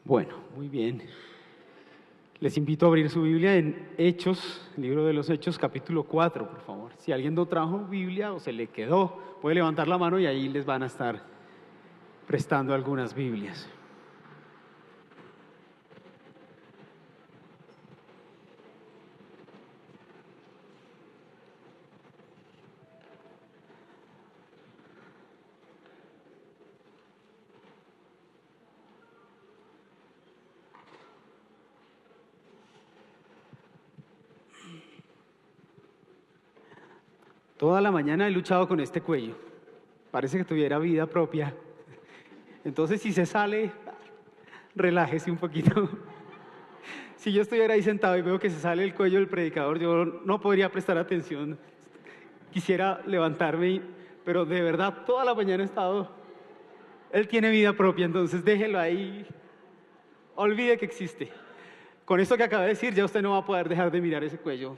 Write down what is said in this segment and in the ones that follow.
Bueno, muy bien. Les invito a abrir su Biblia en Hechos, el libro de los Hechos, capítulo 4, por favor. Si alguien no trajo Biblia o se le quedó, puede levantar la mano y ahí les van a estar prestando algunas Biblias. Toda la mañana he luchado con este cuello. Parece que tuviera vida propia. Entonces, si se sale, relájese un poquito. Si yo estuviera ahí sentado y veo que se sale el cuello del predicador, yo no podría prestar atención. Quisiera levantarme, pero de verdad, toda la mañana he estado. Él tiene vida propia, entonces déjelo ahí. Olvide que existe. Con esto que acaba de decir, ya usted no va a poder dejar de mirar ese cuello.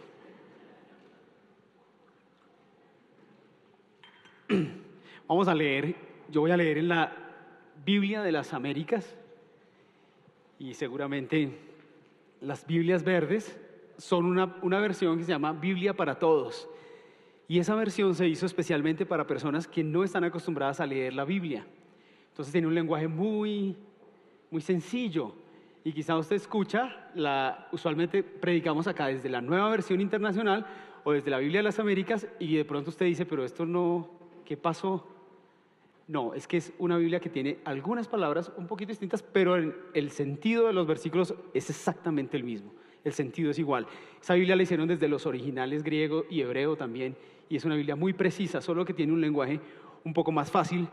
Vamos a leer, yo voy a leer en la Biblia de las Américas y seguramente las Biblias verdes son una versión que se llama Biblia para Todos. Y esa versión se hizo especialmente para personas que no están acostumbradas a leer la Biblia. Entonces tiene un lenguaje muy sencillo. Y quizá usted escucha, usualmente predicamos acá desde la Nueva Versión Internacional o desde la Biblia de las Américas y de pronto usted dice, pero esto no, ¿qué pasó? No, es que es una Biblia que tiene algunas palabras un poquito distintas, pero el sentido de los versículos es exactamente el mismo. El sentido es igual. Esa Biblia la hicieron desde los originales griego y hebreo también, y es una Biblia muy precisa, solo que tiene un lenguaje un poco más fácil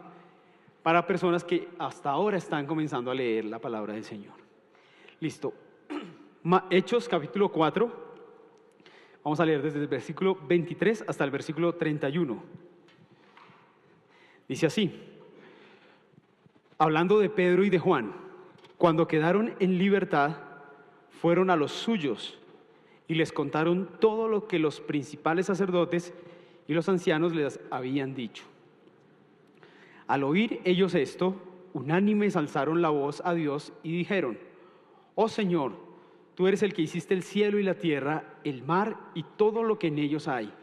para personas que hasta ahora están comenzando a leer la palabra del Señor. Listo. Hechos capítulo 4. Vamos a leer desde el versículo 23 hasta el versículo 31. Dice así, hablando de Pedro y de Juan, cuando quedaron en libertad, fueron a los suyos y les contaron todo lo que los principales sacerdotes y los ancianos les habían dicho. Al oír ellos esto, unánimes alzaron la voz a Dios y dijeron, oh Señor, tú eres el que hiciste el cielo y la tierra, el mar y todo lo que en ellos hay,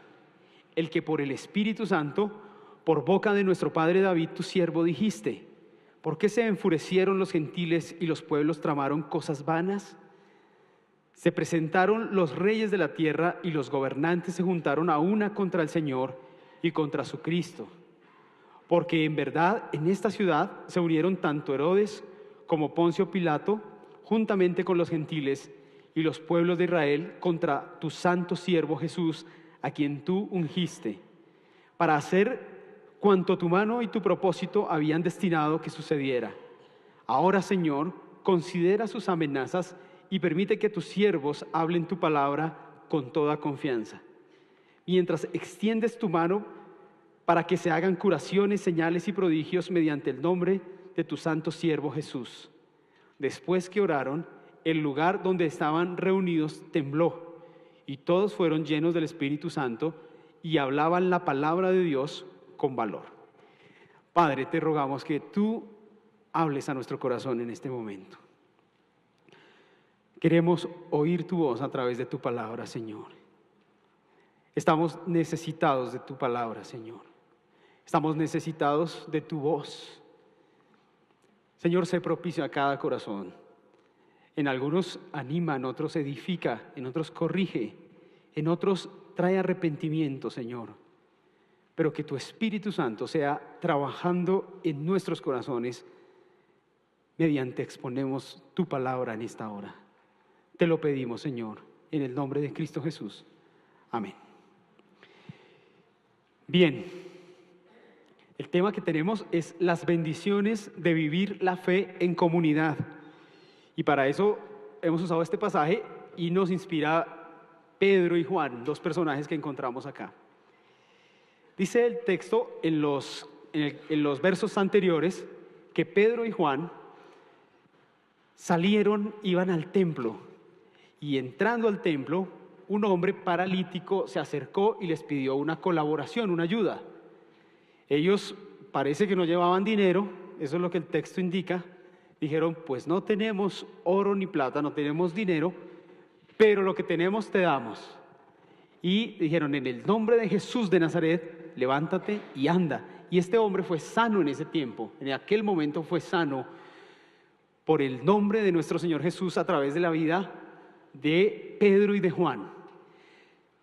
el que por el Espíritu Santo, por boca de nuestro padre David, tu siervo, dijiste, ¿por qué se enfurecieron los gentiles y los pueblos tramaron cosas vanas? Se presentaron los reyes de la tierra y los gobernantes se juntaron a una contra el Señor y contra su Cristo. Porque en verdad en esta ciudad se unieron tanto Herodes como Poncio Pilato, juntamente con los gentiles y los pueblos de Israel, contra tu santo siervo Jesús, a quien tú ungiste, para hacer cuanto tu mano y tu propósito habían destinado que sucediera. Ahora, Señor, considera sus amenazas y permite que tus siervos hablen tu palabra con toda confianza. Mientras extiendes tu mano para que se hagan curaciones, señales y prodigios mediante el nombre de tu santo siervo Jesús. Después que oraron, el lugar donde estaban reunidos tembló y todos fueron llenos del Espíritu Santo y hablaban la palabra de Dios con valor. Padre, te rogamos que tú hables a nuestro corazón en este momento. Queremos oír tu voz a través de tu palabra, Señor. Estamos necesitados de tu palabra, Señor. Estamos necesitados de tu voz. Señor, sé propicio a cada corazón. En algunos anima, en otros edifica, en otros corrige, en otros trae arrepentimiento, Señor. Pero que tu Espíritu Santo sea trabajando en nuestros corazones mediante exponemos tu palabra en esta hora. Te lo pedimos, Señor, en el nombre de Cristo Jesús. Amén. Bien, el tema que tenemos es las bendiciones de vivir la fe en comunidad. Y para eso hemos usado este pasaje y nos inspira Pedro y Juan, dos personajes que encontramos acá. Dice el texto en los versos anteriores que Pedro y Juan iban al templo y entrando al templo, un hombre paralítico se acercó y les pidió una colaboración, una ayuda. Ellos parece que no llevaban dinero, eso es lo que el texto indica, dijeron, pues no tenemos oro ni plata, no tenemos dinero, pero lo que tenemos te damos. Y dijeron, en el nombre de Jesús de Nazaret, levántate y anda. Y este hombre fue sano en ese tiempo, en aquel momento fue sano por el nombre de nuestro Señor Jesús a través de la vida de Pedro y de Juan.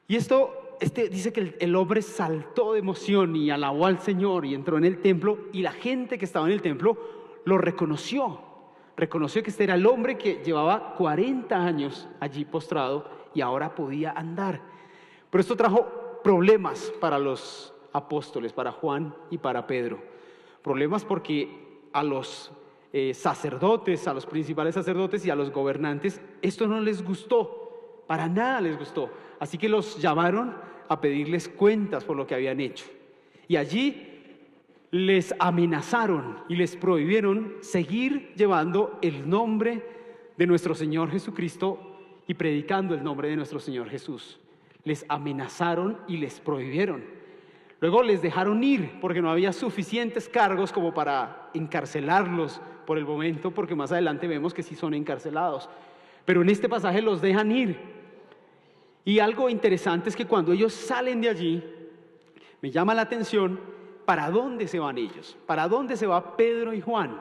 Y dice que el hombre saltó de emoción y alabó al Señor y entró en el templo, y la gente que estaba en el templo lo reconoció que este era el hombre que llevaba 40 años allí postrado y ahora podía andar. Pero esto trajo problemas para los apóstoles, para Juan y para Pedro. Problemas porque a los sacerdotes, a los principales sacerdotes y a los gobernantes, esto no les gustó, para nada les gustó. Así que los llamaron a pedirles cuentas por lo que habían hecho. Y allí les amenazaron y les prohibieron seguir llevando el nombre de nuestro Señor Jesucristo y predicando el nombre de nuestro Señor Jesús. Les amenazaron y les prohibieron. Luego les dejaron ir porque no había suficientes cargos como para encarcelarlos por el momento, porque más adelante vemos que sí son encarcelados. Pero en este pasaje los dejan ir. Y algo interesante es que cuando ellos salen de allí, me llama la atención, ¿para dónde se van ellos? ¿Para dónde se va Pedro y Juan?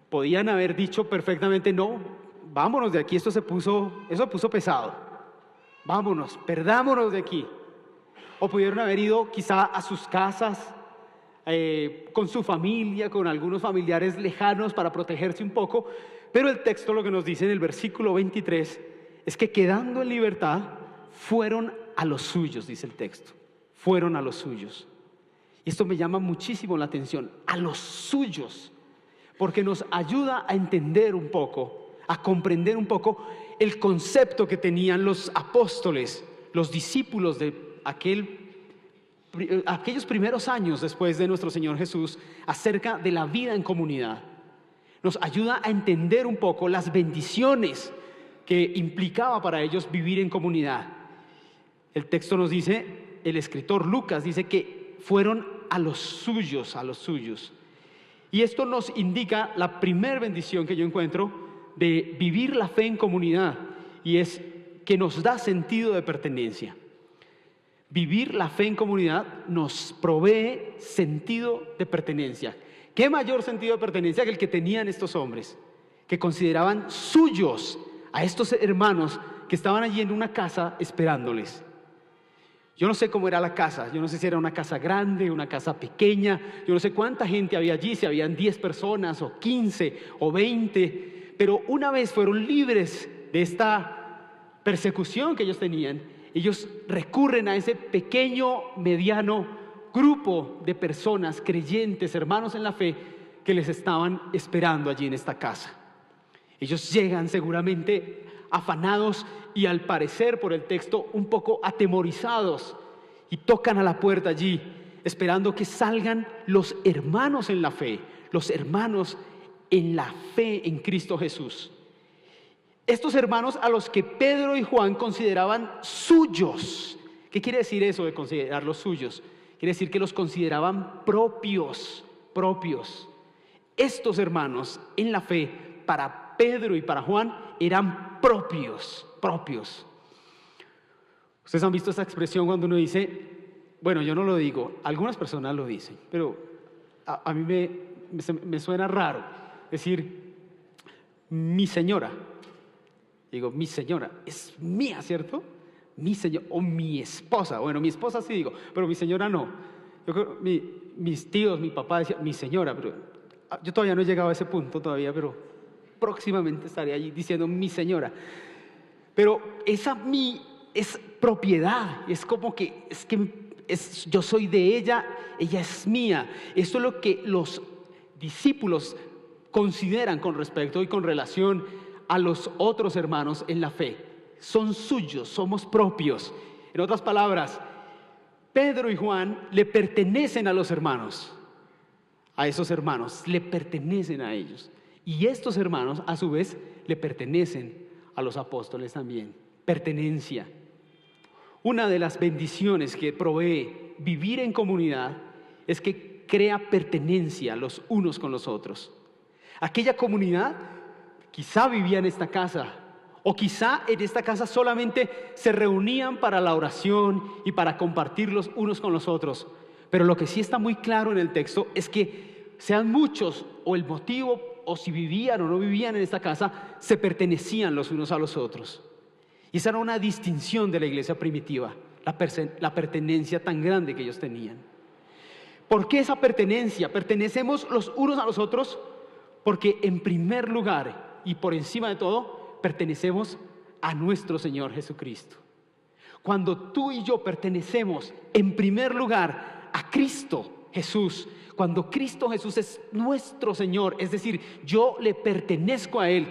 Podían haber dicho perfectamente, no, vámonos de aquí, eso puso pesado. Vámonos, perdámonos de aquí. O pudieron haber ido quizá a sus casas, con su familia, con algunos familiares lejanos para protegerse un poco. Pero el texto lo que nos dice en el versículo 23 es que quedando en libertad, fueron a los suyos, dice el texto. Fueron a los suyos. Y esto me llama muchísimo la atención, a los suyos, porque nos ayuda a entender un poco, a comprender un poco el concepto que tenían los apóstoles, los discípulos de aquellos primeros años después de nuestro Señor Jesús, acerca de la vida en comunidad. Nos ayuda a entender un poco las bendiciones que implicaba para ellos vivir en comunidad. El texto nos dice, el escritor Lucas dice que fueron a los suyos, a los suyos. Y esto nos indica la primera bendición que yo encuentro de vivir la fe en comunidad, y es que nos da sentido de pertenencia. Vivir la fe en comunidad nos provee sentido de pertenencia. ¿Qué mayor sentido de pertenencia que el que tenían estos hombres? Que consideraban suyos a estos hermanos que estaban allí en una casa esperándoles. Yo no sé cómo era la casa, yo no sé si era una casa grande, una casa pequeña, yo no sé cuánta gente había allí, si habían 10 personas o 15 o 20, pero una vez fueron libres de esta persecución que ellos tenían, ellos recurren a ese pequeño, mediano grupo de personas creyentes, hermanos en la fe, que les estaban esperando allí en esta casa. Ellos llegan seguramente afanados y al parecer por el texto un poco atemorizados, y tocan a la puerta allí esperando que salgan los hermanos en la fe, los hermanos en la fe en Cristo Jesús. Estos hermanos a los que Pedro y Juan consideraban suyos. ¿Qué quiere decir eso de considerarlos suyos? Quiere decir que los consideraban propios. Estos hermanos en la fe para Pedro y para Juan eran propios. Ustedes han visto esa expresión cuando uno dice, bueno, yo no lo digo, algunas personas lo dicen, pero a mí me suena raro decir mi señora. Digo, mi señora es mía, ¿cierto? Mi señora o mi esposa. Bueno, mi esposa sí digo, pero mi señora no. Yo creo mis tíos, mi papá decía mi señora, pero yo todavía no he llegado a ese punto todavía, pero próximamente estaré allí diciendo mi señora. Pero esa mi es propiedad, es como que yo soy de ella, ella es mía. Esto es lo que los discípulos consideran con respecto y con relación a los otros hermanos en la fe. Son suyos, somos propios. En otras palabras, Pedro y Juan le pertenecen a los hermanos, a esos hermanos, le pertenecen a ellos. Y estos hermanos, a su vez, le pertenecen a los apóstoles también. Pertenencia. Una de las bendiciones que provee vivir en comunidad es que crea pertenencia los unos con los otros. Aquella comunidad quizá vivía en esta casa, o quizá en esta casa solamente se reunían para la oración y para compartir los unos con los otros. Pero lo que sí está muy claro en el texto es que sean muchos o el motivo, o si vivían o no vivían en esta casa, se pertenecían los unos a los otros. Y esa era una distinción de la iglesia primitiva, la pertenencia tan grande que ellos tenían. ¿Por qué esa pertenencia? Pertenecemos los unos a los otros porque en primer lugar y por encima de todo pertenecemos a nuestro Señor Jesucristo. Cuando tú y yo pertenecemos en primer lugar a Cristo Jesús, cuando Cristo Jesús es nuestro Señor, es decir, yo le pertenezco a Él,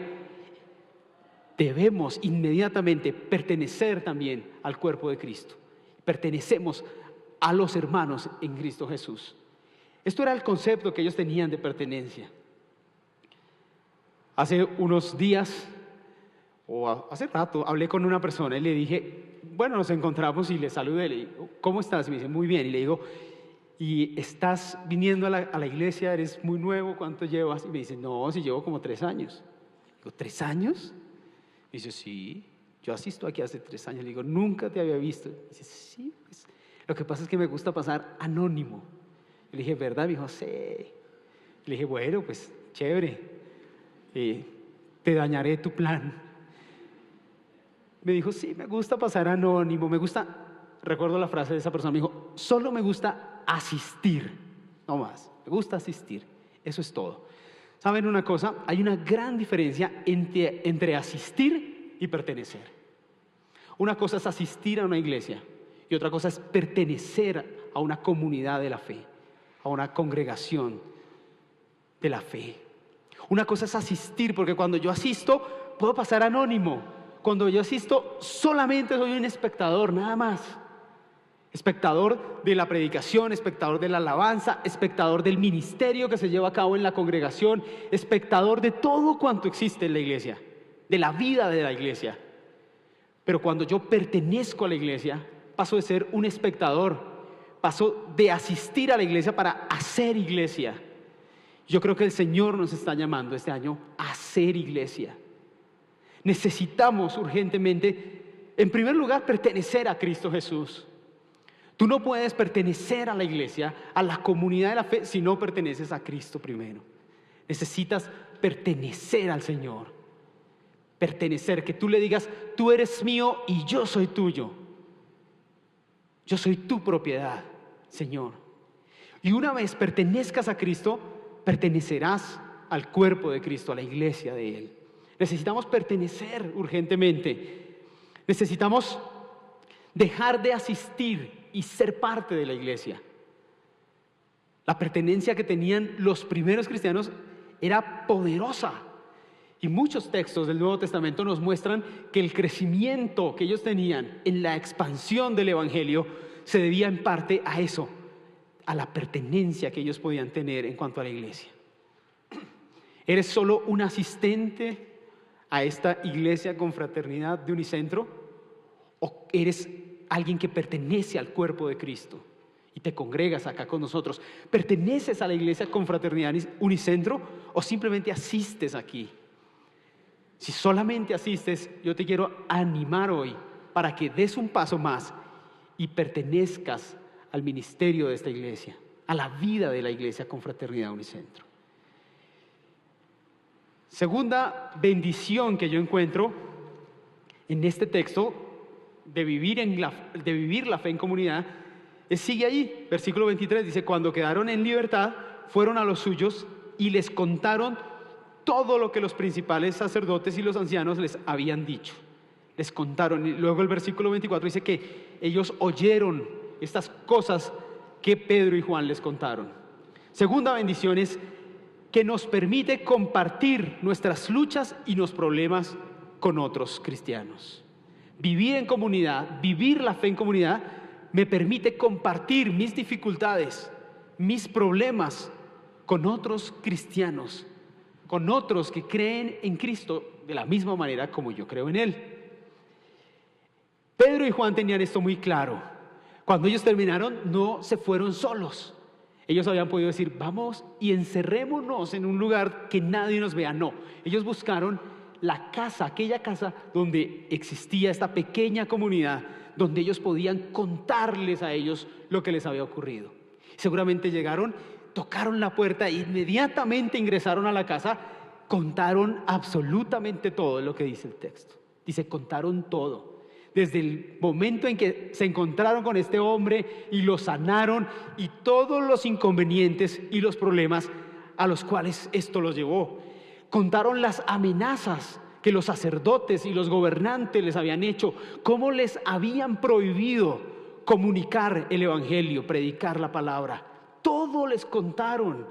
debemos inmediatamente pertenecer también al cuerpo de Cristo. Pertenecemos a los hermanos en Cristo Jesús. Esto era el concepto que ellos tenían de pertenencia. Hace unos días, o hace rato, hablé con una persona y le dije, bueno, nos encontramos y le saludé, le digo, ¿cómo estás? Y me dice, muy bien. Y le digo, ¿y estás viniendo a la iglesia? ¿Eres muy nuevo? ¿Cuánto llevas? Y me dice, no, si llevo como 3 años. Digo, ¿3 años? Me dice, sí, yo asisto aquí hace 3 años. Le digo, nunca te había visto. Me dice, sí, pues, lo que pasa es que me gusta pasar anónimo. Le dije, ¿verdad? Me dijo, sí. Le dije, bueno, pues, chévere. Te dañaré tu plan. Me dijo, sí, me gusta pasar anónimo, me gusta, recuerdo la frase de esa persona, me dijo, solo me gusta asistir, no más, me gusta asistir, eso es todo. ¿Saben una cosa? Hay una gran diferencia entre asistir y pertenecer. Una cosa es asistir a una iglesia y otra cosa es pertenecer a una comunidad de la fe, a una congregación de la fe. Una cosa es asistir, porque cuando yo asisto puedo pasar anónimo. Cuando yo asisto solamente soy un espectador, nada más. Espectador de la predicación, espectador de la alabanza, espectador del ministerio que se lleva a cabo en la congregación, espectador de todo cuanto existe en la iglesia, de la vida de la iglesia. Pero cuando yo pertenezco a la iglesia, paso de ser un espectador, paso de asistir a la iglesia para hacer iglesia. Yo creo que el Señor nos está llamando este año a hacer iglesia. Necesitamos urgentemente, en primer lugar, pertenecer a Cristo Jesús. Tú no puedes pertenecer a la iglesia, a la comunidad de la fe, si no perteneces a Cristo primero. Necesitas pertenecer al Señor. Pertenecer, que tú le digas, tú eres mío y yo soy tuyo. Yo soy tu propiedad, Señor. Y una vez pertenezcas a Cristo, pertenecerás al cuerpo de Cristo, a la iglesia de Él. Necesitamos pertenecer urgentemente. Necesitamos dejar de asistir y ser parte de la iglesia. La pertenencia que tenían los primeros cristianos era poderosa. Y muchos textos del Nuevo Testamento nos muestran que el crecimiento que ellos tenían en la expansión del Evangelio se debía en parte a eso, a la pertenencia que ellos podían tener en cuanto a la iglesia. ¿Eres solo un asistente a esta iglesia confraternidad de Unicentro? ¿O eres alguien que pertenece al cuerpo de Cristo y te congregas acá con nosotros? ¿Perteneces a la iglesia confraternidad Unicentro o simplemente asistes aquí? Si solamente asistes, yo te quiero animar hoy para que des un paso más y pertenezcas al ministerio de esta iglesia, a la vida de la iglesia Confraternidad Unicentro. Segunda bendición que yo encuentro en este texto de vivir la fe en comunidad, sigue ahí, versículo 23, dice, cuando quedaron en libertad, fueron a los suyos y les contaron todo lo que los principales sacerdotes y los ancianos les habían dicho. Les contaron, y luego el versículo 24 dice que ellos oyeron estas cosas que Pedro y Juan les contaron. Segunda bendición es que nos permite compartir nuestras luchas y los problemas con otros cristianos. Vivir en comunidad, vivir la fe en comunidad, me permite compartir mis dificultades, mis problemas con otros cristianos, con otros que creen en Cristo de la misma manera como yo creo en Él. Pedro y Juan tenían esto muy claro. Cuando ellos terminaron, no se fueron solos. Ellos habían podido decir, vamos y encerrémonos en un lugar que nadie nos vea. No, ellos buscaron la casa, aquella casa donde existía esta pequeña comunidad, donde ellos podían contarles a ellos lo que les había ocurrido. Seguramente llegaron, tocaron la puerta e inmediatamente ingresaron a la casa, contaron absolutamente todo lo que dice el texto. Dice, contaron todo. Desde el momento en que se encontraron con este hombre y lo sanaron, y todos los inconvenientes y los problemas a los cuales esto los llevó. Contaron las amenazas que los sacerdotes y los gobernantes les habían hecho, cómo les habían prohibido comunicar el evangelio, predicar la palabra. Todo les contaron,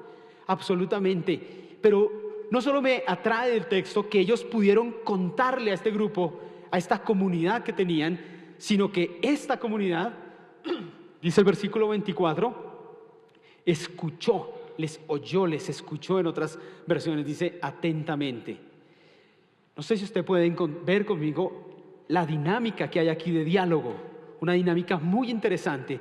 absolutamente. Pero no solo me atrae del texto que ellos pudieron contarle a este grupo, a esta comunidad que tenían, sino que esta comunidad, dice el versículo 24, escuchó, les oyó, les escuchó. En otras versiones dice atentamente. No sé si usted puede ver conmigo la dinámica que hay aquí de diálogo, una dinámica muy interesante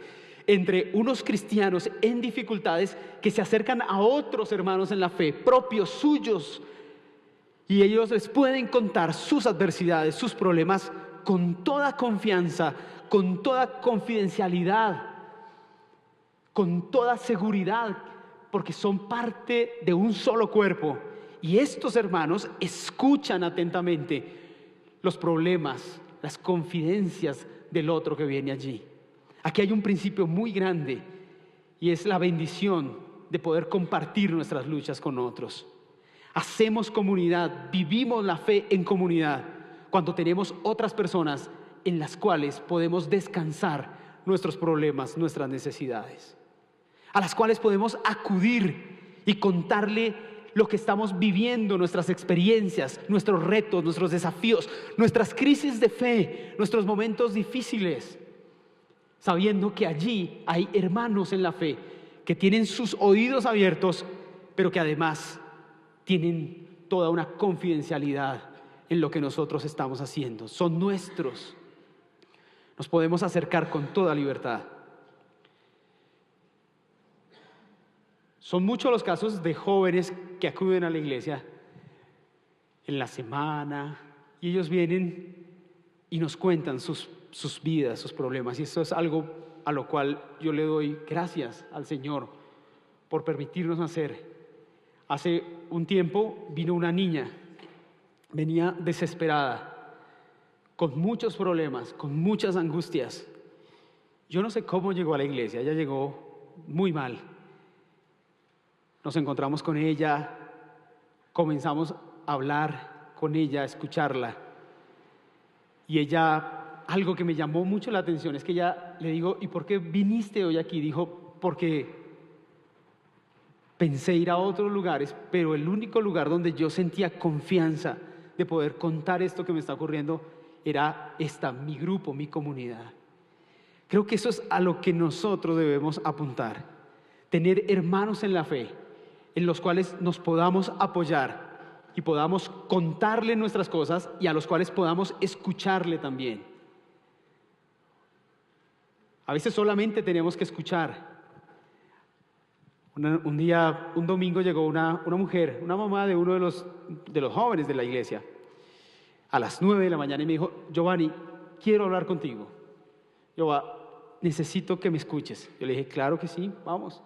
entre unos cristianos en dificultades que se acercan a otros hermanos en la fe, propios suyos, y ellos les pueden contar sus adversidades, sus problemas con toda confianza, con toda confidencialidad, con toda seguridad, porque son parte de un solo cuerpo. Y estos hermanos escuchan atentamente los problemas, las confidencias del otro que viene allí. Aquí hay un principio muy grande, y es la bendición de poder compartir nuestras luchas con otros. Hacemos comunidad, vivimos la fe en comunidad cuando tenemos otras personas en las cuales podemos descansar nuestros problemas, nuestras necesidades, a las cuales podemos acudir y contarle lo que estamos viviendo, nuestras experiencias, nuestros retos, nuestros desafíos, nuestras crisis de fe, nuestros momentos difíciles, sabiendo que allí hay hermanos en la fe que tienen sus oídos abiertos, pero que además tienen toda una confidencialidad en lo que nosotros estamos haciendo. Son nuestros. Nos podemos acercar con toda libertad. Son muchos los casos de jóvenes que acuden a la iglesia en la semana, y ellos vienen y nos cuentan sus vidas, sus problemas. Y esto es algo a lo cual yo le doy gracias al Señor por permitirnos hacer. Hace un tiempo vino una niña, venía desesperada, con muchos problemas, con muchas angustias. Yo no sé cómo llegó a la iglesia, ella llegó muy mal. Nos encontramos con ella, comenzamos a hablar con ella, a escucharla. Y ella, algo que me llamó mucho la atención es que ella, le digo, ¿y por qué viniste hoy aquí? Dijo, porque pensé ir a otros lugares, pero el único lugar donde yo sentía confianza de poder contar esto que me está ocurriendo era mi grupo, mi comunidad. Creo que eso es a lo que nosotros debemos apuntar. Tener hermanos en la fe, en los cuales nos podamos apoyar y podamos contarle nuestras cosas, y a los cuales podamos escucharle también. A veces solamente tenemos que escuchar. Un domingo llegó una mujer, una mamá de uno de los jóvenes de la iglesia, a las 9 de la mañana, y me dijo, Giovanni, quiero hablar contigo. Necesito que me escuches. Yo le dije, claro que sí, vamos.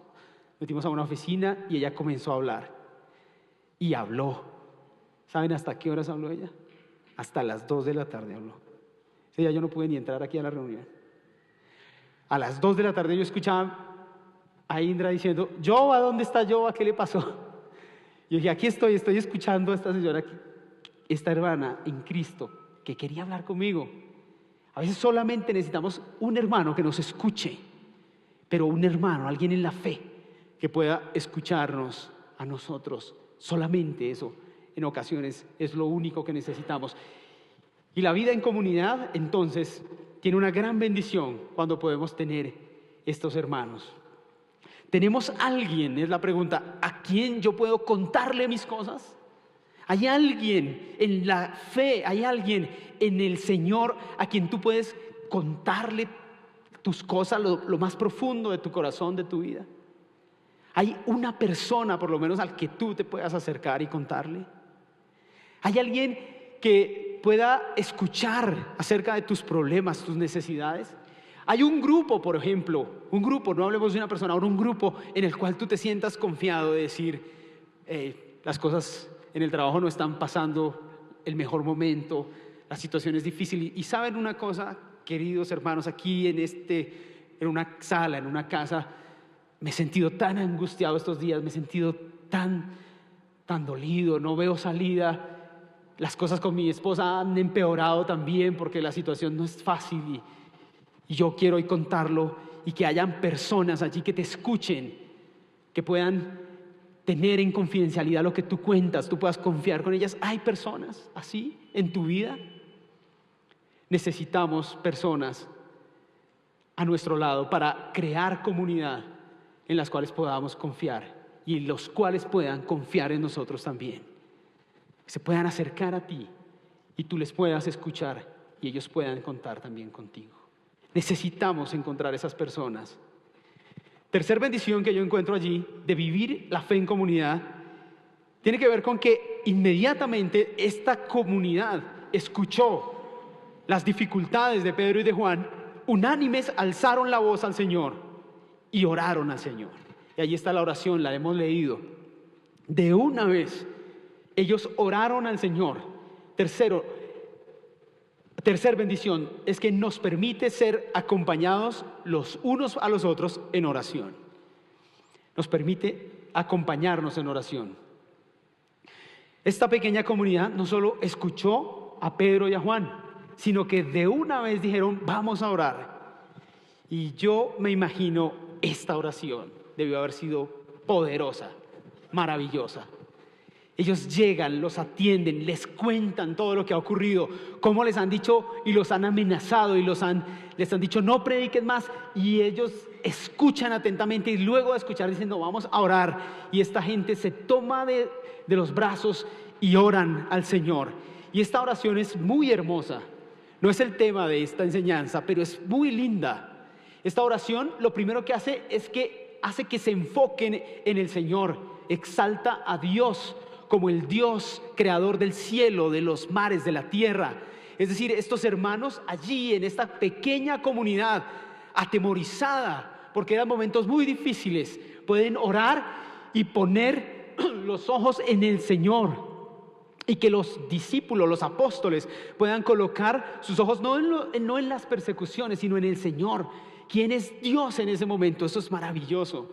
Metimos a una oficina y ella comenzó a hablar. Y habló. ¿Saben hasta qué horas habló ella? Hasta las 2 de la tarde habló. Ese día yo no pude ni entrar aquí a la reunión. A las 2 de la tarde yo escuchaba a Indra diciendo, Jova, ¿dónde está Jova? ¿Qué le pasó? Yo dije, aquí estoy escuchando a esta señora, esta hermana en Cristo, que quería hablar conmigo. A veces solamente necesitamos un hermano que nos escuche, pero un hermano, alguien en la fe, que pueda escucharnos a nosotros. Solamente eso, en ocasiones, es lo único que necesitamos. Y la vida en comunidad, entonces, tiene una gran bendición cuando podemos tener estos hermanos. ¿Tenemos alguien? Es la pregunta. ¿A quién yo puedo contarle mis cosas? ¿Hay alguien en la fe? ¿Hay alguien en el Señor a quien tú puedes contarle tus cosas, lo más profundo de tu corazón, de tu vida? ¿Hay una persona por lo menos al que tú te puedas acercar y contarle? ¿Hay alguien que pueda escuchar acerca de tus problemas, tus necesidades? Hay un grupo, por ejemplo, no hablemos de una persona, ahora un grupo en el cual tú te sientas confiado de decir, las cosas en el trabajo no están pasando el mejor momento, la situación es difícil. Y saben una cosa, queridos hermanos, aquí en una sala, en una casa, me he sentido tan angustiado estos días, me he sentido tan dolido, no veo salida. Las cosas con mi esposa han empeorado también porque la situación no es fácil y yo quiero hoy contarlo y que hayan personas allí que te escuchen, que puedan tener en confidencialidad lo que tú cuentas, tú puedas confiar con ellas. ¿Hay personas así en tu vida? Necesitamos personas a nuestro lado para crear comunidad en las cuales podamos confiar y los cuales puedan confiar en nosotros también. Que se puedan acercar a ti y tú les puedas escuchar y ellos puedan contar también contigo. Necesitamos encontrar esas personas. Tercer bendición que yo encuentro allí de vivir la fe en comunidad tiene que ver con que inmediatamente esta comunidad escuchó las dificultades de Pedro y de Juan, unánimes alzaron la voz al Señor y oraron al Señor. Y allí está la oración, la hemos leído. De una vez ellos oraron al Señor. Tercer bendición es que nos permite ser acompañados los unos a los otros en oración. Nos permite acompañarnos en oración. Esta pequeña comunidad no solo escuchó a Pedro y a Juan, sino que de una vez dijeron, vamos a orar. Y yo me imagino esta oración debió haber sido poderosa, maravillosa. Ellos llegan, los atienden, les cuentan todo lo que ha ocurrido, cómo les han dicho y los han amenazado y les han dicho no prediquen más, y ellos escuchan atentamente y luego de escuchar diciendo vamos a orar, y esta gente se toma de los brazos y oran al Señor. Y esta oración es muy hermosa, no es el tema de esta enseñanza, pero es muy linda. Esta oración lo primero que hace es que hace que se enfoquen en el Señor, exalta a Dios como el Dios creador del cielo, de los mares, de la tierra. Es decir, estos hermanos allí en esta pequeña comunidad, atemorizada, porque eran momentos muy difíciles, pueden orar y poner los ojos en el Señor. Y que los discípulos, los apóstoles, puedan colocar sus ojos no en las persecuciones, sino en el Señor. ¿Quién es Dios en ese momento? Eso es maravilloso.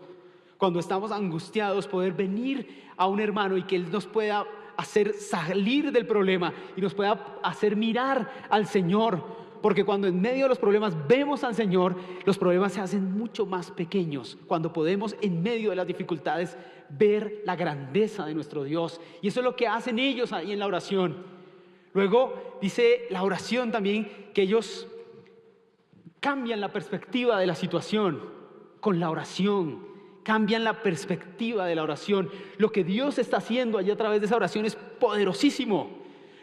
Cuando estamos angustiados, poder venir a un hermano y que Él nos pueda hacer salir del problema y nos pueda hacer mirar al Señor. Porque cuando en medio de los problemas vemos al Señor, los problemas se hacen mucho más pequeños. Cuando podemos en medio de las dificultades ver la grandeza de nuestro Dios. Y eso es lo que hacen ellos ahí en la oración. Luego dice la oración también que ellos cambian la perspectiva de la situación con la oración. Cambian la perspectiva de la oración. Lo que Dios está haciendo allí a través de esa oración es poderosísimo.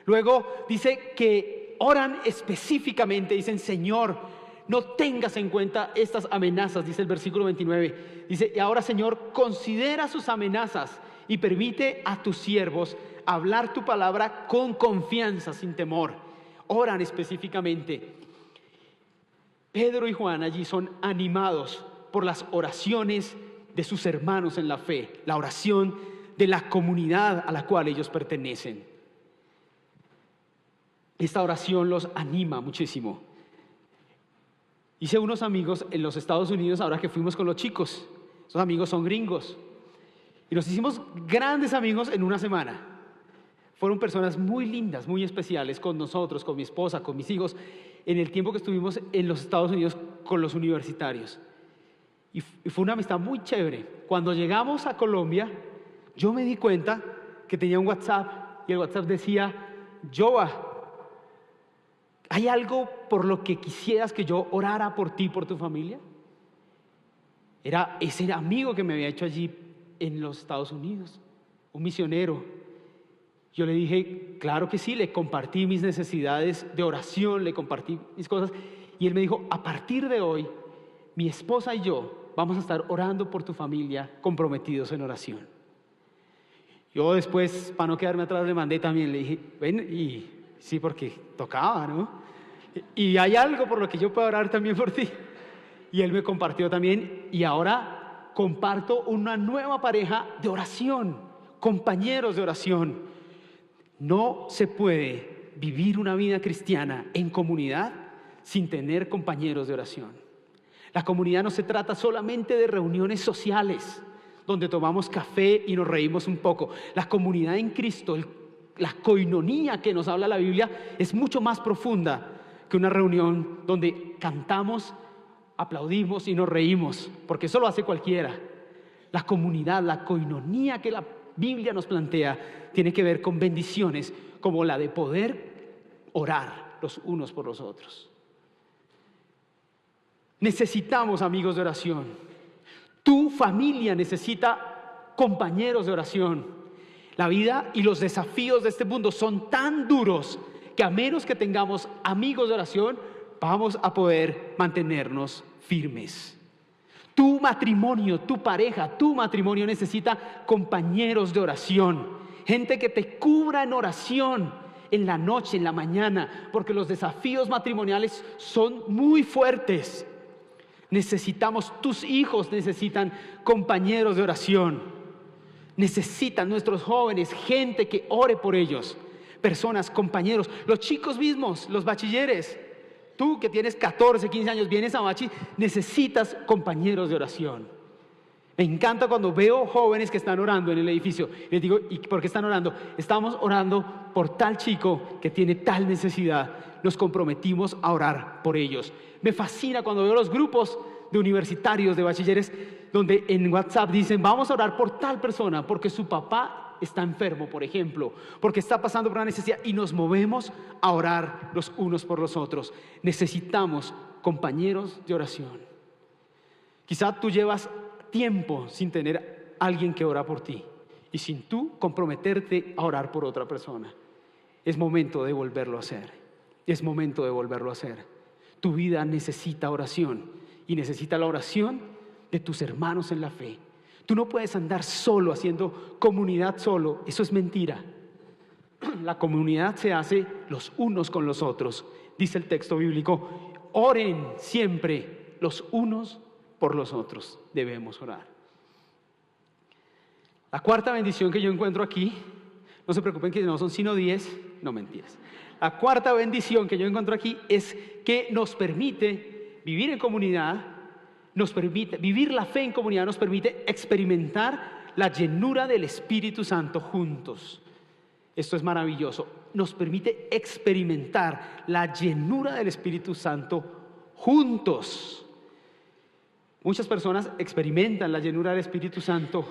Luego dice que oran específicamente, dicen Señor, no tengas en cuenta estas amenazas, dice el versículo 29. Dice, y ahora Señor, considera sus amenazas y permite a tus siervos hablar tu palabra con confianza, sin temor. Oran específicamente. Pedro y Juan allí son animados por las oraciones de sus hermanos en la fe, la oración de la comunidad a la cual ellos pertenecen. Esta oración los anima muchísimo. Hice unos amigos en los Estados Unidos ahora que fuimos con los chicos. Esos amigos son gringos. Y nos hicimos grandes amigos en una semana. Fueron personas muy lindas, muy especiales con nosotros, con mi esposa, con mis hijos, en el tiempo que estuvimos en los Estados Unidos con los universitarios. Y fue una amistad muy chévere. Cuando llegamos a Colombia, yo me di cuenta que tenía un WhatsApp y el WhatsApp decía, Joa, ¿hay algo por lo que quisieras que yo orara por ti, por tu familia? Era ese amigo que me había hecho allí en los Estados Unidos, un misionero. Yo le dije, claro que sí, le compartí mis necesidades de oración, le compartí mis cosas. Y él me dijo, a partir de hoy, mi esposa y yo vamos a estar orando por tu familia, comprometidos en oración. Yo después, para no quedarme atrás, le mandé también, le dije, ven, y sí, porque tocaba, ¿no? Y hay algo por lo que yo puedo orar también por ti. Y él me compartió también, y ahora comparto una nueva pareja de oración, compañeros de oración. No se puede vivir una vida cristiana en comunidad sin tener compañeros de oración. La comunidad no se trata solamente de reuniones sociales, donde tomamos café y nos reímos un poco. La comunidad en Cristo, la coinonía que nos habla la Biblia, es mucho más profunda que una reunión donde cantamos, aplaudimos y nos reímos, porque eso lo hace cualquiera. La comunidad, la coinonía que la Biblia nos plantea, tiene que ver con bendiciones como la de poder orar los unos por los otros. Necesitamos amigos de oración. Tu familia necesita compañeros de oración. La vida y los desafíos de este mundo son tan duros que a menos que tengamos amigos de oración, vamos a poder mantenernos firmes. Tu matrimonio, tu pareja, tu matrimonio necesita compañeros de oración. Gente que te cubra en oración en la noche, en la mañana, porque los desafíos matrimoniales son muy fuertes. Necesitamos, tus hijos necesitan compañeros de oración. Necesitan nuestros jóvenes, gente que ore por ellos. Personas, compañeros, los chicos mismos, los bachilleres. Tú que tienes 14, 15 años, vienes a bachi, necesitas compañeros de oración. Me encanta cuando veo jóvenes que están orando en el edificio. Les digo, ¿y por qué están orando? Estamos orando por tal chico que tiene tal necesidad. Nos comprometimos a orar por ellos. Me fascina cuando veo los grupos de universitarios, de bachilleres, donde en WhatsApp dicen, vamos a orar por tal persona, porque su papá está enfermo, por ejemplo, porque está pasando por una necesidad, y nos movemos a orar los unos por los otros. Necesitamos compañeros de oración. Quizá tú llevas tiempo sin tener alguien que ora por ti y sin tú comprometerte a orar por otra persona. Es momento de volverlo a hacer. Es momento de volverlo a hacer. Tu vida necesita oración y necesita la oración de tus hermanos en la fe. Tú no puedes andar solo haciendo comunidad solo. Eso es mentira. La comunidad se hace los unos con los otros. Dice el texto bíblico, oren siempre los unos por los otros. Debemos orar. La cuarta bendición que yo encuentro aquí, no se preocupen que no son sino 10, no mentiras. La cuarta bendición que yo encuentro aquí es que nos permite vivir en comunidad, nos permite vivir la fe en comunidad, nos permite experimentar la llenura del Espíritu Santo juntos. Esto es maravilloso. Nos permite experimentar la llenura del Espíritu Santo juntos. Muchas personas experimentan la llenura del Espíritu Santo,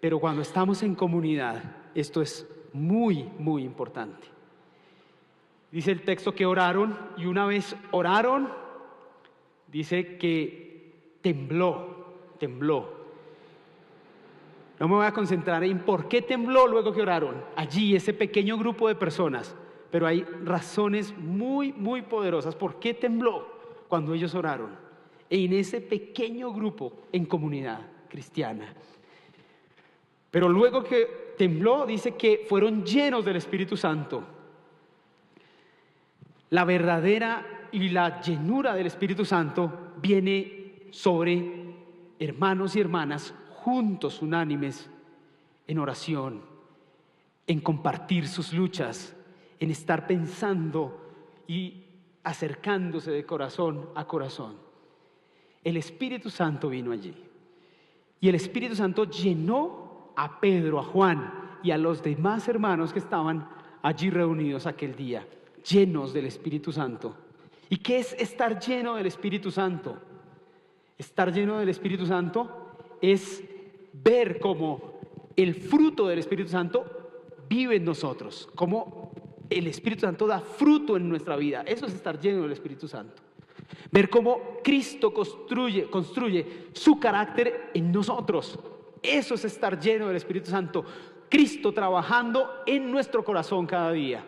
pero cuando estamos en comunidad, esto es muy, muy importante. Dice el texto que oraron, y una vez oraron, dice que tembló. No me voy a concentrar en por qué tembló luego que oraron. Allí, ese pequeño grupo de personas, pero hay razones muy, muy poderosas por qué tembló cuando ellos oraron. En ese pequeño grupo en comunidad cristiana. Pero luego que tembló, dice que fueron llenos del Espíritu Santo. La verdadera y la llenura del Espíritu Santo viene sobre hermanos y hermanas juntos, unánimes, en oración, en compartir sus luchas, en estar pensando y acercándose de corazón a corazón. El Espíritu Santo vino allí. Y el Espíritu Santo llenó a Pedro, a Juan y a los demás hermanos que estaban allí reunidos aquel día, llenos del Espíritu Santo. ¿Y qué es estar lleno del Espíritu Santo? Estar lleno del Espíritu Santo es ver cómo el fruto del Espíritu Santo vive en nosotros, cómo el Espíritu Santo da fruto en nuestra vida. Eso es estar lleno del Espíritu Santo. Ver cómo Cristo construye su carácter en nosotros. Eso es estar lleno del Espíritu Santo. Cristo trabajando en nuestro corazón cada día.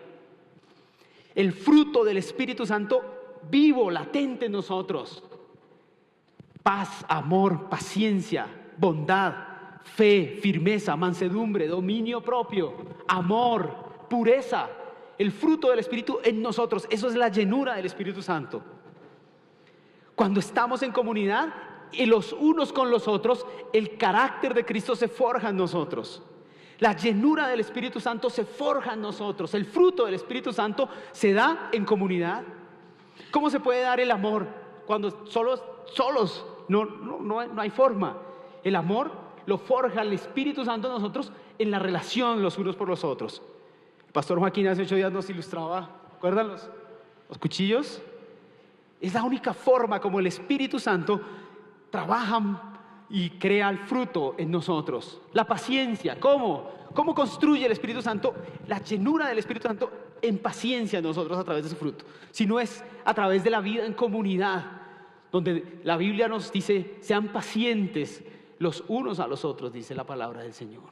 El fruto del Espíritu Santo vivo, latente en nosotros. paz, amor, paciencia, bondad, fe, firmeza, mansedumbre, dominio propio, amor, pureza, el fruto del Espíritu en nosotros. Eso es la llenura del Espíritu Santo. Cuando estamos en comunidad y los unos con los otros, el carácter de Cristo se forja en nosotros. La llenura del Espíritu Santo se forja en nosotros. El fruto del Espíritu Santo se da en comunidad. ¿Cómo se puede dar el amor cuando solos? No hay forma. El amor lo forja el Espíritu Santo en nosotros en la relación los unos por los otros. El pastor Joaquín hace 8 días nos ilustraba, ¿recuerdan los cuchillos? Es la única forma como el Espíritu Santo trabaja y crea el fruto en nosotros. La paciencia, ¿cómo? ¿Cómo construye el Espíritu Santo la llenura del Espíritu Santo en paciencia en nosotros a través de su fruto? Si no es a través de la vida en comunidad, donde la Biblia nos dice, sean pacientes los unos a los otros, dice la palabra del Señor.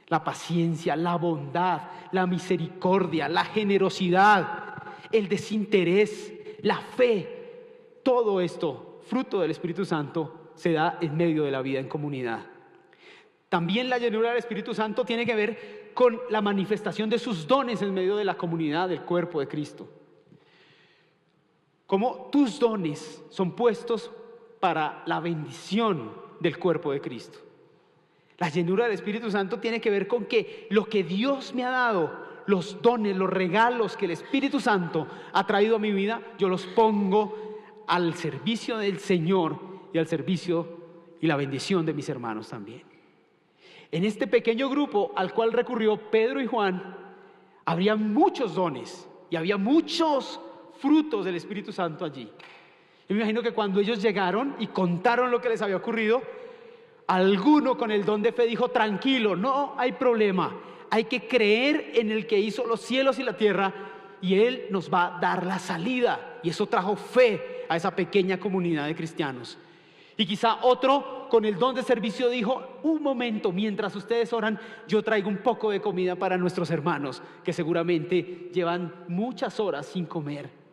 La paciencia, la bondad, la misericordia, la generosidad, el desinterés, la fe, todo esto, fruto del Espíritu Santo, se da en medio de la vida en comunidad. También la llenura del Espíritu Santo tiene que ver con la manifestación de sus dones en medio de la comunidad del cuerpo de Cristo. Como tus dones son puestos para la bendición del cuerpo de Cristo. La llenura del Espíritu Santo tiene que ver con que lo que Dios me ha dado, los dones, los regalos que el Espíritu Santo ha traído a mi vida, yo los pongo al servicio del Señor y al servicio y la bendición de mis hermanos también. En este pequeño grupo al cual recurrió Pedro y Juan, habría muchos dones y había muchos frutos del Espíritu Santo allí. Yo me imagino que cuando ellos llegaron y contaron lo que les había ocurrido, alguno con el don de fe dijo, tranquilo, no hay problema, hay que creer en el que hizo los cielos y la tierra y Él nos va a dar la salida. Y eso trajo fe a esa pequeña comunidad de cristianos. Y quizá otro con el don de servicio dijo, un momento, mientras ustedes oran, yo traigo un poco de comida para nuestros hermanos que seguramente llevan muchas horas sin comer.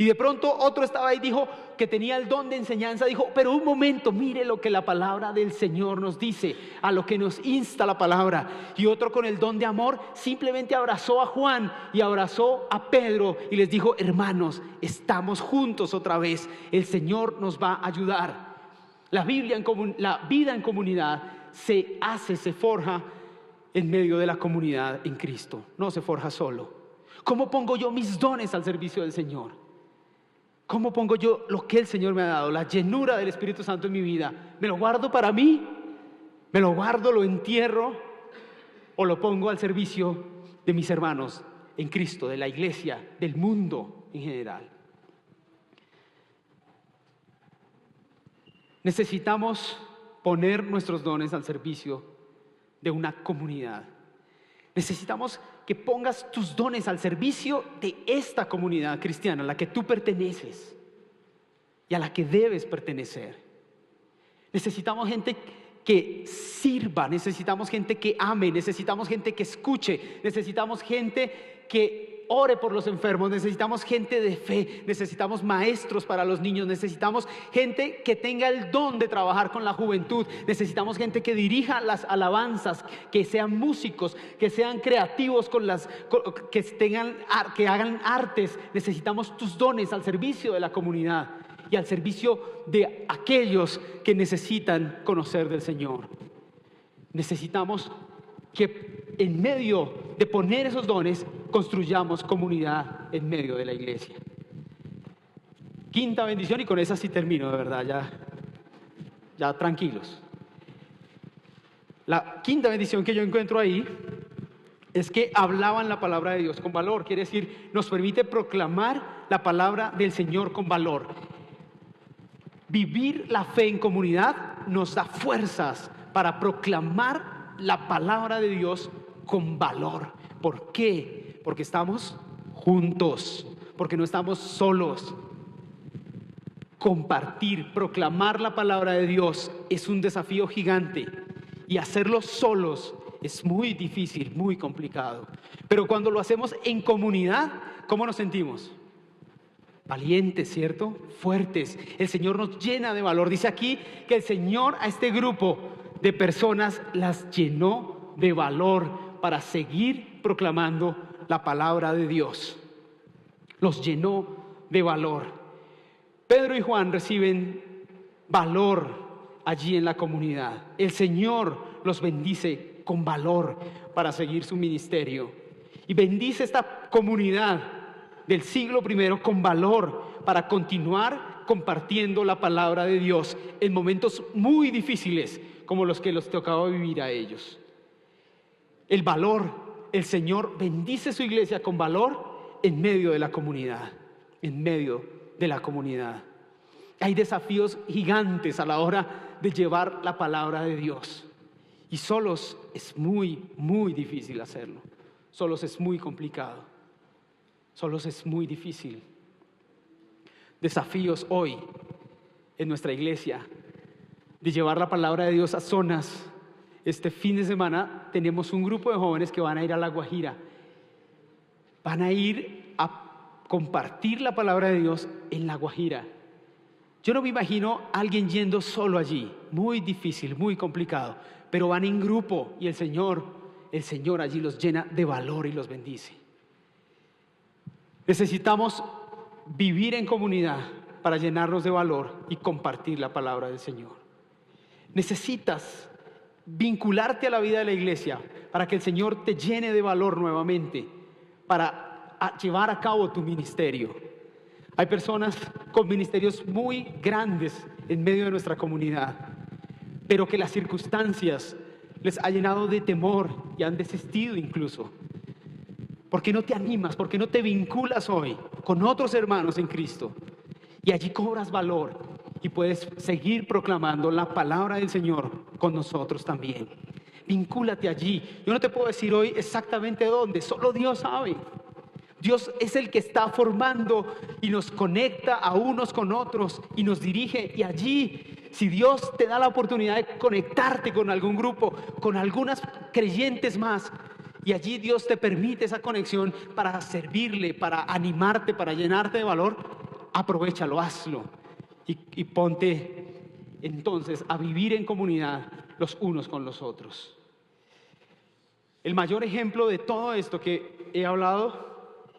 Y de pronto otro estaba ahí y dijo que tenía el don de enseñanza, dijo, pero un momento, mire lo que la palabra del Señor nos dice, a lo que nos insta la palabra. Y otro con el don de amor simplemente abrazó a Juan y abrazó a Pedro y les dijo, hermanos, estamos juntos otra vez, el Señor nos va a ayudar. La vida en comunidad se forja en medio de la comunidad en Cristo, no se forja solo. ¿Cómo pongo yo mis dones al servicio del Señor? ¿Cómo pongo yo lo que el Señor me ha dado, la llenura del Espíritu Santo en mi vida? ¿Me lo guardo para mí? ¿Me lo guardo, lo entierro? ¿O lo pongo al servicio de mis hermanos en Cristo, de la iglesia, del mundo en general? Necesitamos poner nuestros dones al servicio de una comunidad. Necesitamos que pongas tus dones al servicio de esta comunidad cristiana a la que tú perteneces y a la que debes pertenecer. Necesitamos gente que sirva, necesitamos gente que ame, necesitamos gente que escuche, necesitamos gente que ore por los enfermos, necesitamos gente de fe, necesitamos maestros para los niños, necesitamos gente que tenga el don de trabajar con la juventud, necesitamos gente que dirija las alabanzas, que sean músicos, que sean creativos que hagan artes. Necesitamos tus dones al servicio de la comunidad y al servicio de aquellos que necesitan conocer del Señor. Necesitamos que en medio de poner esos dones construyamos comunidad en medio de la iglesia. Quinta bendición, y con esa sí termino, de verdad, ya tranquilos. La quinta bendición que yo encuentro ahí es que hablaban la palabra de Dios con valor. Quiere decir, nos permite proclamar la palabra del Señor con valor. Vivir la fe en comunidad nos da fuerzas para proclamar la palabra de Dios con valor. ¿Por qué? Porque estamos juntos, porque no estamos solos. Compartir, proclamar la palabra de Dios es un desafío gigante y hacerlo solos es muy difícil, muy complicado. Pero cuando lo hacemos en comunidad, ¿cómo nos sentimos? valientes, ¿cierto? Fuertes. El Señor nos llena de valor. Dice aquí que el Señor a este grupo de personas las llenó de valor para seguir proclamando la palabra de Dios. Los llenó de valor. Pedro y Juan reciben valor allí en la comunidad. El Señor los bendice con valor para seguir su ministerio. Y bendice esta comunidad del siglo I con valor para continuar compartiendo la palabra de Dios en momentos muy difíciles como los que les tocaba vivir a ellos. El valor, el Señor bendice su iglesia con valor en medio de la comunidad, en medio de la comunidad. Hay desafíos gigantes a la hora de llevar la palabra de Dios y solos es muy, muy difícil hacerlo. Solos es muy complicado. Solos es muy difícil. Desafíos hoy en nuestra iglesia de llevar la palabra de Dios a zonas. Este fin de semana tenemos un grupo de jóvenes que van a ir a La Guajira. Van a ir a compartir la palabra de Dios en La Guajira. Yo no me imagino a alguien yendo solo allí. Muy difícil, muy complicado. Pero van en grupo y el Señor allí los llena de valor y los bendice. Necesitamos vivir en comunidad para llenarnos de valor y compartir la palabra del Señor. Necesitas vincularte a la vida de la iglesia para que el Señor te llene de valor nuevamente, para llevar a cabo tu ministerio. Hay personas con ministerios muy grandes en medio de nuestra comunidad, pero que las circunstancias les ha llenado de temor y han desistido incluso. ¿Por qué no te animas? ¿Por qué no te vinculas hoy con otros hermanos en Cristo? Y allí cobras valor y puedes seguir proclamando la palabra del Señor con nosotros también. Vincúlate allí. Yo no te puedo decir hoy exactamente dónde, solo Dios sabe. Dios es el que está formando y nos conecta a unos con otros y nos dirige. Y allí, si Dios te da la oportunidad de conectarte con algún grupo, con algunas creyentes más, y allí Dios te permite esa conexión para servirle, para animarte, para llenarte de valor, aprovéchalo, hazlo y ponte entonces a vivir en comunidad los unos con los otros. El mayor ejemplo de todo esto que he hablado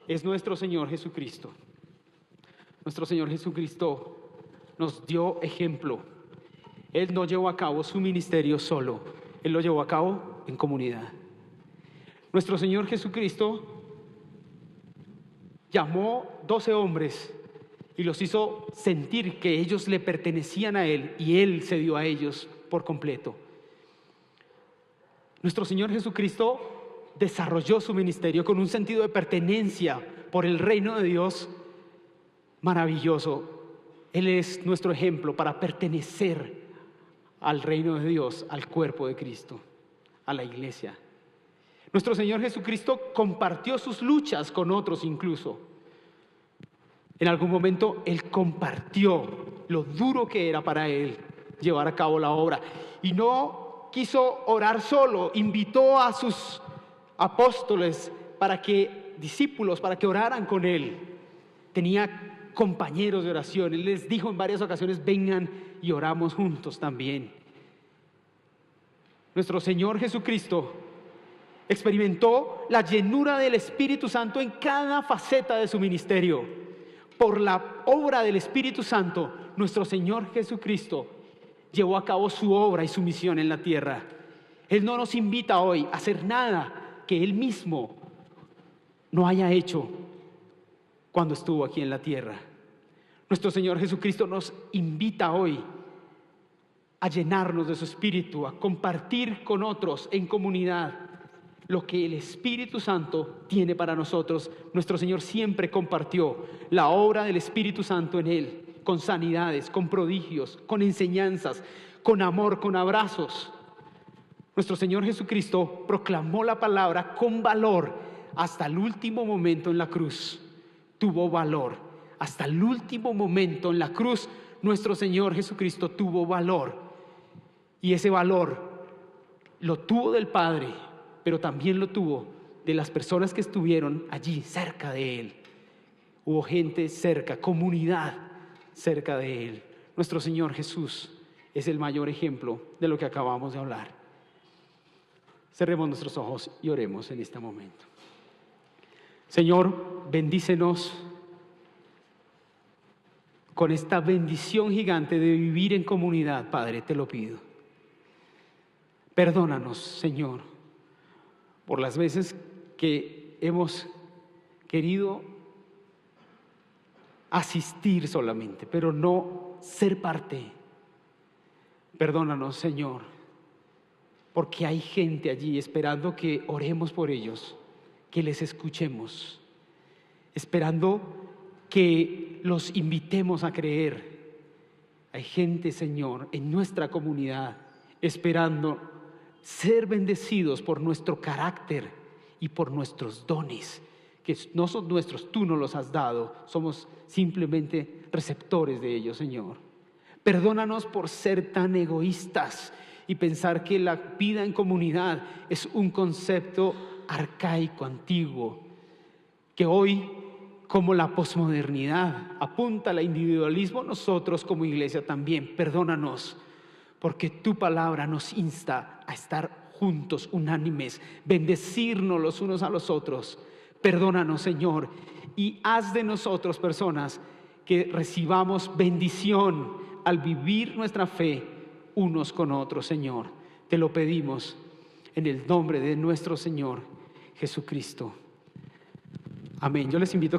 es nuestro Señor Jesucristo. Nuestro Señor Jesucristo nos dio ejemplo. Él no llevó a cabo su ministerio solo, Él lo llevó a cabo en comunidad. Nuestro Señor Jesucristo llamó 12 hombres y los hizo sentir que ellos le pertenecían a Él y Él se dio a ellos por completo. Nuestro Señor Jesucristo desarrolló su ministerio con un sentido de pertenencia por el reino de Dios maravilloso. Él es nuestro ejemplo para pertenecer al reino de Dios, al cuerpo de Cristo, a la iglesia. Nuestro Señor Jesucristo compartió sus luchas con otros incluso. En algún momento Él compartió lo duro que era para Él llevar a cabo la obra. Y no quiso orar solo, invitó a sus apóstoles discípulos para que oraran con Él. Tenía compañeros de oración. Él les dijo en varias ocasiones, vengan y oramos juntos también. Nuestro Señor Jesucristo experimentó la llenura del Espíritu Santo en cada faceta de su ministerio. Por la obra del Espíritu Santo, nuestro Señor Jesucristo llevó a cabo su obra y su misión en la tierra. Él no nos invita hoy a hacer nada que Él mismo no haya hecho cuando estuvo aquí en la tierra. Nuestro Señor Jesucristo nos invita hoy a llenarnos de su Espíritu, a compartir con otros en comunidad lo que el Espíritu Santo tiene para nosotros. Nuestro Señor siempre compartió la obra del Espíritu Santo en Él, con sanidades, con prodigios, con enseñanzas, con amor, con abrazos. Nuestro Señor Jesucristo proclamó la palabra con valor hasta el último momento en la cruz. Tuvo valor. Hasta el último momento en la cruz, nuestro Señor Jesucristo tuvo valor. Y ese valor lo tuvo del Padre, pero también lo tuvo de las personas que estuvieron allí cerca de Él. Hubo gente cerca, comunidad cerca de Él. Nuestro Señor Jesús es el mayor ejemplo de lo que acabamos de hablar. Cerremos nuestros ojos y oremos en este momento. Señor, bendícenos con esta bendición gigante de vivir en comunidad, Padre, te lo pido. Perdónanos, Señor, por las veces que hemos querido asistir solamente, pero no ser parte. Perdónanos, Señor, porque hay gente allí esperando que oremos por ellos, que les escuchemos, esperando que los invitemos a creer. Hay gente, Señor, en nuestra comunidad esperando ser bendecidos por nuestro carácter y por nuestros dones, que no son nuestros, tú nos los has dado, somos simplemente receptores de ellos, Señor. Perdónanos por ser tan egoístas y pensar que la vida en comunidad es un concepto arcaico, antiguo, que hoy, como la posmodernidad apunta al individualismo, nosotros como iglesia también. Perdónanos, porque tu palabra nos insta a estar juntos, unánimes, bendecirnos los unos a los otros. Perdónanos, Señor, y haz de nosotros personas que recibamos bendición al vivir nuestra fe unos con otros, Señor. Te lo pedimos en el nombre de nuestro Señor Jesucristo. Amén. Yo les invito